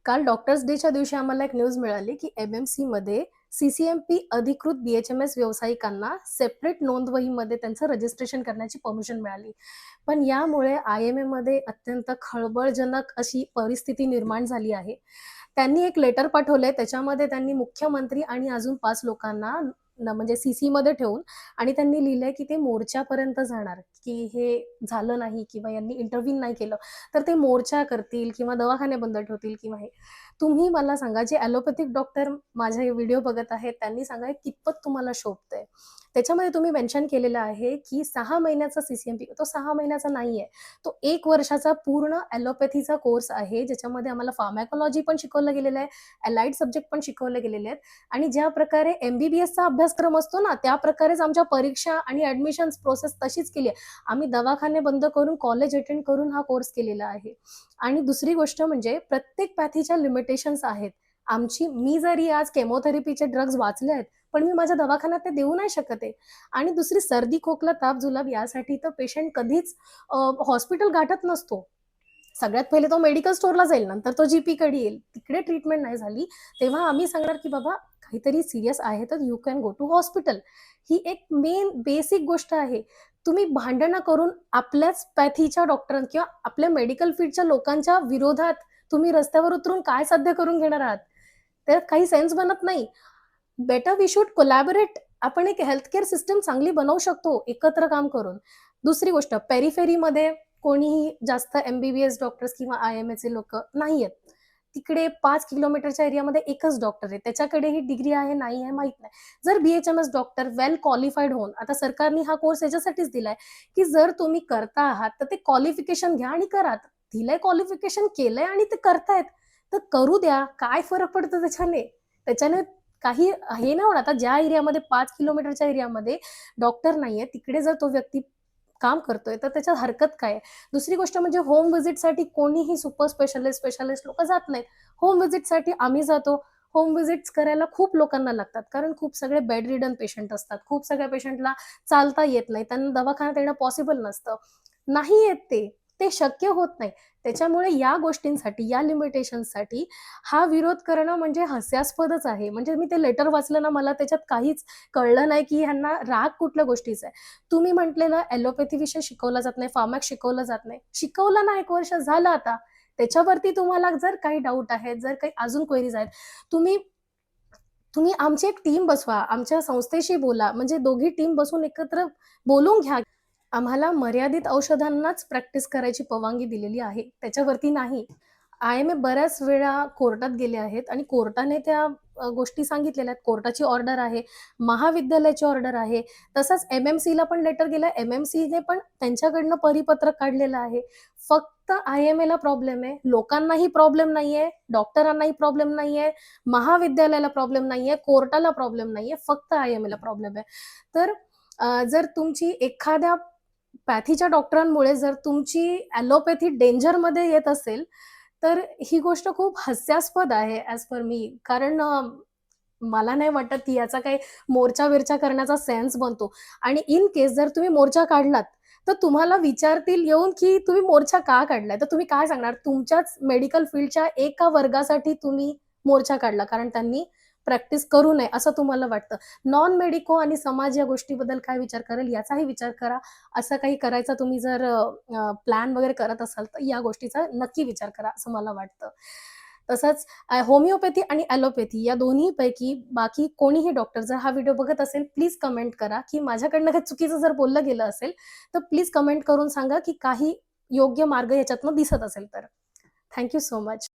काल डॉक्टर्स डेच्या दिवशी आम्हाला एक न्यूज मिळाली, की एम-एम-सीमध्ये सी-सी-एम-पी अधिकृत बी-एच-एम-एस व्यावसायिकांना सेपरेट नोंदवहीमध्ये त्यांचं रजिस्ट्रेशन करण्याची परमिशन मिळाली. पण यामुळे आय-एम-एमध्ये अत्यंत खळबळजनक अशी परिस्थिती निर्माण झाली आहे. त्यांनी एक लेटर पाठवलंय, त्याच्यामध्ये त्यांनी मुख्यमंत्री आणि अजून 5 लोकांना म्हणजे सी-सीमध्ये ठेवून आणि त्यांनी लिहिलंय, की ते मोर्चापर्यंत जाणार, की हे झालं नाही किंवा यांनी इंटरव्ह्यू नाही केलं, तर ते मोर्चा करतील किंवा दवाखाने बंद ठेवतील किंवा हे. तुम्ही मला सांगा, जे ॲलोपॅथिक डॉक्टर माझे व्हिडिओ बघत आहेत, त्यांनी सांगा हे कितपत तुम्हाला शोभतंय? त्याच्यामध्ये तुम्ही मेन्शन केलेलं आहे, की 6 महिन्याचा सी-सी-एम-पी तो 6 महिन्याचा नाहीये. तो 1 वर्षाचा पूर्ण ॲलोपॅथीचा कोर्स आहे, ज्याच्यामध्ये आम्हाला फार्माकॉलॉजी पण शिकवलं गेलेलं आहे, अलाइड सब्जेक्ट पण शिकवले गेलेले आहेत आणि ज्या प्रकारे एम-बी-बी-एसचा अभ्यासक्रम असतो ना, त्या प्रकारेच आमच्या परीक्षा आणि ॲडमिशन्स प्रोसेस तशीच केली आहे. आम्ही दवाखाने बंद करून, कॉलेज अटेंड करून हा कोर्स केलेला आहे. आणि दुसरी गोष्ट म्हणजे प्रत्येक पॅथीच्या लिमिटेशन्स आहेत. मी जरी आज केमोथेरपीचे ड्रग्ज वाचले आहेत, पण मी माझ्या दवाखान्यात ते देऊ नाही शकत आहे. आणि दुसरी सर्दी, खोकला, ताप, जुलाब यासाठी तर पेशंट कधीच हॉस्पिटल गाठत नसतो. सगळ्यात पहिले तो मेडिकल स्टोअरला जाईल, नंतर तो जीपीकडे येईल. तिकडे ट्रीटमेंट नाही झाली, तेव्हा आम्ही सांगणार, की "बाबा काहीतरी सीरियस आहे, तर you can go to hospital." ही एक मेन बेसिक गोष्ट आहे. तुम्ही भांडणं करून आपल्याच पॅथीच्या डॉक्टर किंवा आपल्या मेडिकल फील्डच्या लोकांच्या विरोधात तुम्ही रस्त्यावर उतरून काय साध्य करून घेणार आहात? त्यात काही सेन्स बनत नाही. Better we should collaborate. आपण एक हेल्थ केअर सिस्टम चांगली बनवू शकतो एकत्र काम करून. दुसरी गोष्ट पेरिफेरीमध्ये कोणीही जास्त एम-बी-बी-एस डॉक्टर्स किंवा आय-एम-एचे लोकं नाहीयेत. तिकडे 5 किलोमीटरच्या एरियामध्ये एकच डॉक्टर आहे. त्याच्याकडे ही डिग्री आहे, नाही आहे माहीत नाही. जर बी-एच-एम-एस डॉक्टर वेल क्वालिफाईड होऊन आता सरकारने हा कोर्स याच्यासाठीच दिलाय, की जर तुम्ही करता आहात, तर ते क्वालिफिकेशन घ्या आणि करा. दिलंय क्वालिफिकेशन, केलंय आणि ते करतायत, तर करू द्या. काय फरक पडतो त्याच्याने? त्याच्याने काही हे नाही होणार. आता ज्या एरियामध्ये 5 किलोमीटरच्या एरियामध्ये डॉक्टर नाहीये, तिकडे जर तो व्यक्ती काम करतोय, तर त्याच्यात हरकत काय आहे? दुसरी गोष्ट म्हणजे होम व्हिजिटसाठी कोणीही सुपर स्पेशालिस्ट लोकं जात नाहीत. होम व्हिजिटसाठी आम्ही जातो. होम व्हिजिट्स करायला खूप लोकांना लागतात, कारण खूप सगळे बेड रिडन पेशंट असतात. खूप सगळ्या पेशंटला चालता येत नाही. त्यांना दवाखान्यात येणं पॉसिबल नसतं. नाही येत ते. ते शक्य होत नाही. त्याच्यामुळे या गोष्टींसाठी, या लिमिटेशन्ससाठी हा विरोध करणं म्हणजे हास्यास्पदच आहे. म्हणजे मी ते लेटर वाचलं ना, मला त्याच्यात काहीच कळलं नाही, की ह्यांना राग कुठल्या गोष्टीचा आहे. तुम्ही म्हटलेलं ॲलोपॅथी विषय शिकवला जात नाही, फार्मॅक शिकवलं जात नाही. शिकवलं ना 1 वर्ष झालं आता. त्याच्यावरती तुम्हाला जर काही डाऊट आहेत, जर काही अजून क्वेरीज आहेत, तुम्ही तुम्ही आमची एक टीम बसवा, आमच्या संस्थेशी बोला, म्हणजे दोघी टीम बसून एकत्र बोलून घ्या. आम्हाला मर्यादित औषधांनाच प्रॅक्टिस करायची परवानगी दिलेली आहे, त्याच्यावरती नाही. आय-एम-ए बऱ्याच वेळा कोर्टात गेले आहेत आणि कोर्टाने त्या गोष्टी सांगितलेल्या आहेत. कोर्टाची ऑर्डर आहे, महाविद्यालयाची ऑर्डर आहे. तसंच एम-एम-सीला पण लेटर गेलं. एम-एम-सीने पण त्यांच्याकडनं परिपत्रक काढलेलं आहे. फक्त आय-एम-एला प्रॉब्लेम आहे. लोकांनाही प्रॉब्लेम नाहीये, डॉक्टरांनाही प्रॉब्लेम नाहीये, महाविद्यालयाला प्रॉब्लेम नाहीये, कोर्टाला प्रॉब्लेम नाहीये. फक्त आय-एम-एला प्रॉब्लेम आहे. तर जर तुमची एखाद्या पॅथीच्या डॉक्टरांमुळे जर तुमची ॲलोपॅथी डेंजरमध्ये येत असेल, तर ही गोष्ट खूप हास्यास्पद आहे ॲज पर मी. कारण मला नाही वाटत की याचा काही मोर्चा-बिर्चा करण्याचा सेन्स बनतो आणि इन केस जर तुम्ही मोर्चा काढलात, तर तुम्हाला विचारतील येऊन की तुम्ही मोर्चा का काढलाय? तर तुम्ही काय सांगणार? तुमच्याच मेडिकल फील्डच्या एका वर्गासाठी तुम्ही मोर्चा काढला, कारण त्यांनी प्रॅक्टिस करू नये असं तुम्हाला वाटतं. नॉन मेडिको आणि समाज या गोष्टीबद्दल काय विचार करेल याचाही विचार करा. असं काही करायचा तुम्ही जर प्लॅन वगैरे करत असाल, तर या गोष्टीचा नक्की विचार करा असं मला वाटतं. तसंच होमिओपॅथी आणि ॲलोपॅथी या दोन्हीपैकी बाकी कोणीही डॉक्टर जर हा व्हिडिओ बघत असेल, प्लीज कमेंट करा, की माझ्याकडनं काही चुकीचं जर बोललं गेलं असेल, तर प्लीज कमेंट करून सांगा, की काही योग्य मार्ग याच्यातनं दिसत असेल तर. Thank so much.